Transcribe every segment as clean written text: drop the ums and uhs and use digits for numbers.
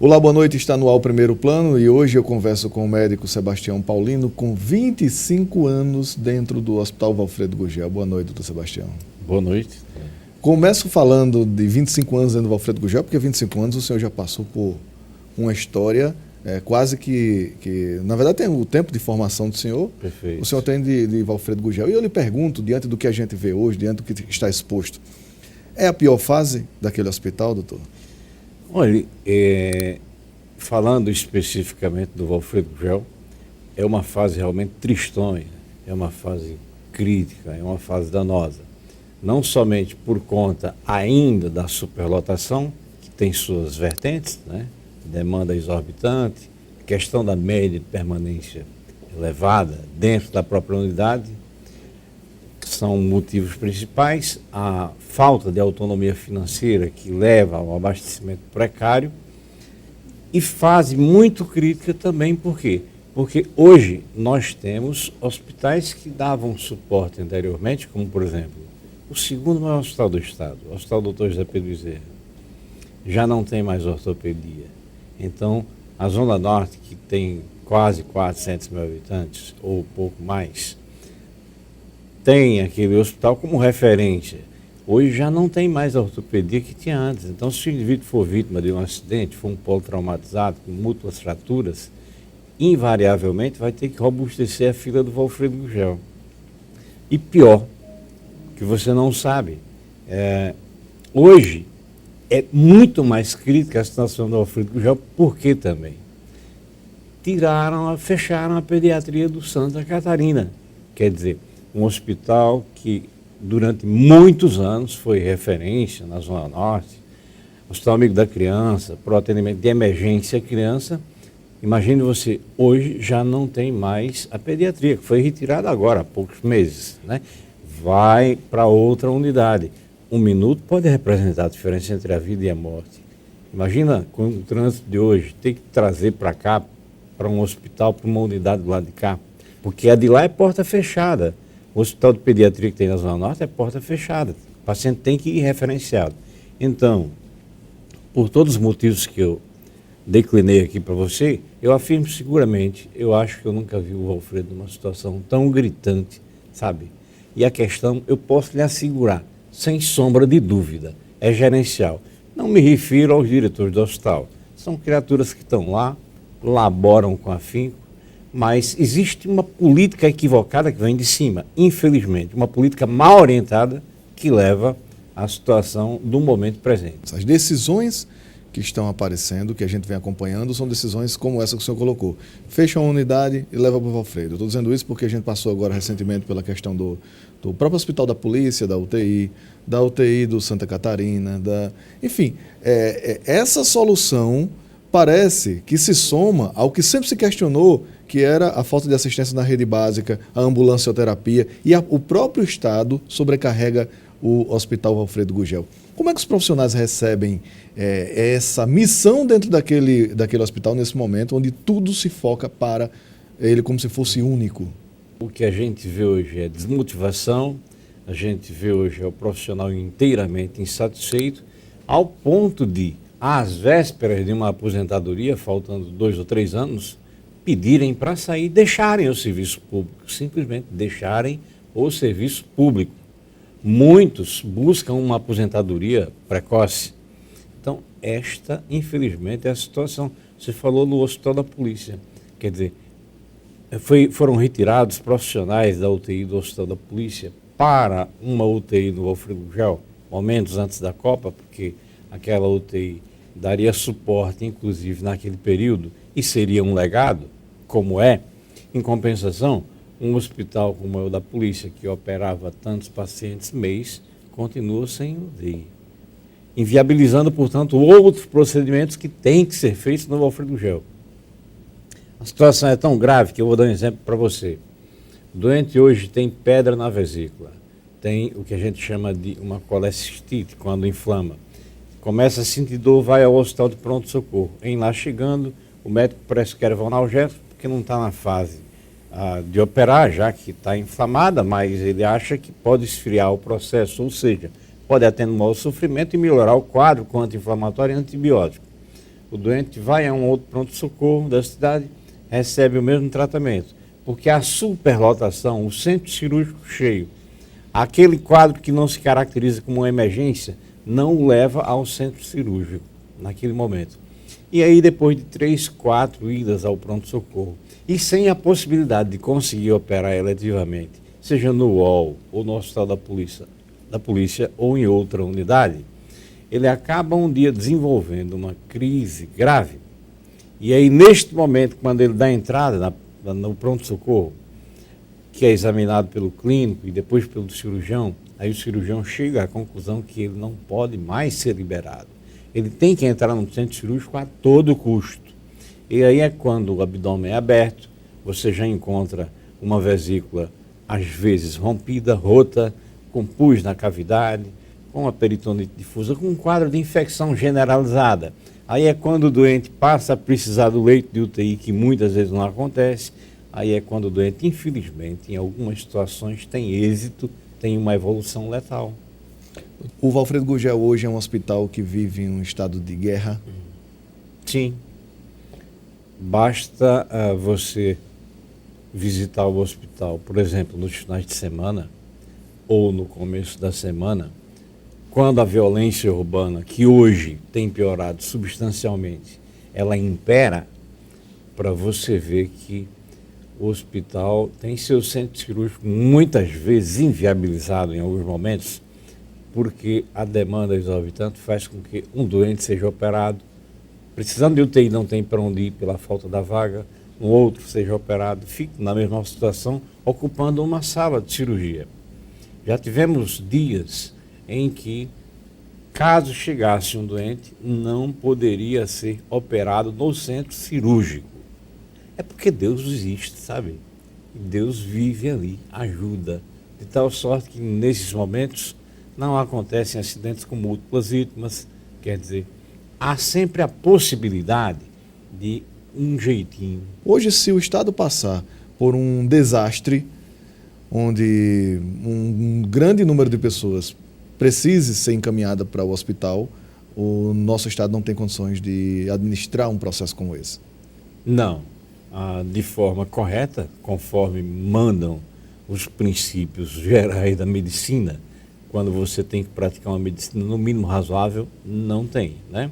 Olá, boa noite, está no ar o Primeiro Plano e hoje eu converso com o médico Sebastião Paulino, com 25 anos dentro do Hospital Valfredo Gurgel. Boa noite, doutor Sebastião. Boa noite. Começo falando de 25 anos dentro do Valfredo Gurgel, porque 25 anos o senhor já passou por uma história quase que... Na verdade, tem o tempo de formação do senhor. Perfeito. O senhor tem de Valfredo Gurgel. E eu lhe pergunto, diante do que a gente vê hoje, diante do que está exposto, é a pior fase daquele hospital, doutor? Olha, falando especificamente do Valfredo Gurgel, é uma fase realmente tristonha, é uma fase crítica, é uma fase danosa. Não somente por conta ainda da superlotação, que tem suas vertentes, né? Demanda exorbitante, questão da média de permanência elevada dentro da própria unidade, que são motivos principais, a falta de autonomia financeira que leva ao abastecimento precário, e fase muito crítica também, por quê? Porque hoje nós temos hospitais que davam suporte anteriormente, como por exemplo, o segundo maior hospital do estado, o Hospital Dr. José Pedro Bezerra, já não tem mais ortopedia. Então, a Zona Norte, que tem quase 400 mil habitantes, ou pouco mais, tem aquele hospital como referência. Hoje já não tem mais a ortopedia que tinha antes. Então, se o indivíduo for vítima de um acidente, for um politraumatizado com múltiplas fraturas, invariavelmente vai ter que robustecer a fila do Valfredo Gurgel. E pior, que você não sabe, hoje é muito mais crítica a situação do Valfredo Gurgel, porque também fecharam a pediatria do Santa Catarina. Quer dizer, um hospital que durante muitos anos foi referência na Zona Norte, Hospital Amigo da Criança, para o atendimento de emergência à criança. Imagine você, hoje já não tem mais a pediatria, que foi retirada agora, há poucos meses, né? Vai para outra unidade. 1 minuto pode representar a diferença entre a vida e a morte. Imagina, com o trânsito de hoje, ter que trazer para cá, para um hospital, para uma unidade do lado de cá, porque a de lá é porta fechada. O hospital de pediatria que tem na Zona Norte é porta fechada. O paciente tem que ir referenciado. Então, por todos os motivos que eu declinei aqui para você, eu afirmo seguramente, eu acho que eu nunca vi o Valfredo numa situação tão gritante, sabe? E a questão, eu posso lhe assegurar, sem sombra de dúvida, é gerencial. Não me refiro aos diretores do hospital. São criaturas que estão lá, laboram com afinco, mas existe uma política equivocada que vem de cima, infelizmente, uma política mal orientada que leva à situação do momento presente. As decisões que estão aparecendo, que a gente vem acompanhando, são decisões como essa que o senhor colocou. Fecha uma unidade e leva para o Valfredo. Eu estou dizendo isso porque a gente passou agora recentemente pela questão do próprio hospital da polícia, da UTI do Santa Catarina, enfim, essa solução parece que se soma ao que sempre se questionou, que era a falta de assistência na rede básica, a ambulancioterapia, e o próprio Estado sobrecarrega o Hospital Valfredo Gurgel. Como é que os profissionais recebem essa missão dentro daquele hospital nesse momento, onde tudo se foca para ele como se fosse único? O que a gente vê hoje é desmotivação, a gente vê hoje o profissional inteiramente insatisfeito, ao ponto de, às vésperas de uma aposentadoria, faltando 2 ou 3 anos, pedirem para sair, deixarem o serviço público, simplesmente deixarem o serviço público. Muitos buscam uma aposentadoria precoce. Então, esta, infelizmente, é a situação. Você falou no Hospital da Polícia, quer dizer, foram retirados profissionais da UTI do Hospital da Polícia para uma UTI do Valfredo Gurgel, momentos antes da Copa, porque aquela UTI daria suporte, inclusive, naquele período, e seria um legado, como é. Em compensação, um hospital como é o da polícia, que operava tantos pacientes mês, continua sem UTI, inviabilizando, portanto, outros procedimentos que têm que ser feitos no Valfredo Gurgel. A situação é tão grave que eu vou dar um exemplo para você. O doente hoje tem pedra na vesícula, tem o que a gente chama de uma colecistite, quando inflama. Começa a sentir dor, vai ao hospital de pronto-socorro. Em lá chegando, o médico prescreve um analgésico, porque não está na fase de operar, já que está inflamada, mas ele acha que pode esfriar o processo, ou seja, pode atenuar o sofrimento e melhorar o quadro com anti-inflamatório e antibiótico. o doente vai a um outro pronto-socorro da cidade, recebe o mesmo tratamento. Porque a superlotação, o centro cirúrgico cheio, aquele quadro que não se caracteriza como uma emergência, não o leva ao centro cirúrgico naquele momento. E aí, depois de 3, 4 idas ao pronto-socorro, e sem a possibilidade de conseguir operar eletivamente, seja no UOL ou no hospital da polícia ou em outra unidade, ele acaba um dia desenvolvendo uma crise grave. E aí, neste momento, quando ele dá entrada no pronto-socorro, que é examinado pelo clínico e depois pelo cirurgião, aí o cirurgião chega à conclusão que ele não pode mais ser liberado. Ele tem que entrar no centro cirúrgico a todo custo. E aí é quando o abdômen é aberto, você já encontra uma vesícula, às vezes rompida, rota, com pus na cavidade, com uma peritonite difusa, com um quadro de infecção generalizada. Aí é quando o doente passa a precisar do leito de UTI, que muitas vezes não acontece. Aí é quando o doente, infelizmente, em algumas situações, tem êxito, tem uma evolução letal. O Valfredo Gurgel hoje é um hospital que vive em um estado de guerra? Sim. Basta você visitar o hospital, por exemplo, nos finais de semana ou no começo da semana, quando a violência urbana, que hoje tem piorado substancialmente, ela impera, para você ver que o hospital tem seu centro cirúrgico muitas vezes inviabilizado em alguns momentos, porque a demanda exorbitante faz com que um doente seja operado, precisando de UTI não tem para onde ir pela falta da vaga, um outro seja operado, fique na mesma situação, ocupando uma sala de cirurgia. Já tivemos dias em que, caso chegasse um doente, não poderia ser operado no centro cirúrgico. É porque Deus existe, sabe? Deus vive ali, ajuda, de tal sorte que nesses momentos não acontecem acidentes com múltiplas vítimas, quer dizer, há sempre a possibilidade de um jeitinho. Hoje, se o Estado passar por um desastre, onde um grande número de pessoas precise ser encaminhada para o hospital, o nosso Estado não tem condições de administrar um processo como esse? Não, de forma correta, conforme mandam os princípios gerais da medicina, quando você tem que praticar uma medicina no mínimo razoável, não tem, né?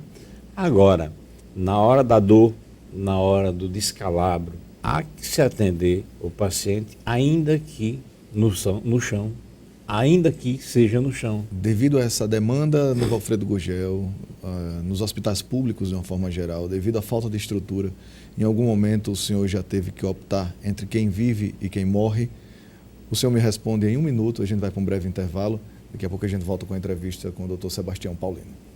Agora, na hora da dor, na hora do descalabro, há que se atender o paciente, ainda que no chão, ainda que seja no chão. Devido a essa demanda no Valfredo Gurgel, nos hospitais públicos de uma forma geral, devido à falta de estrutura, em algum momento o senhor já teve que optar entre quem vive e quem morre? O senhor me responde em 1 minuto, a gente vai para um breve intervalo. Daqui a pouco a gente volta com a entrevista com o Dr. Sebastião Paulino.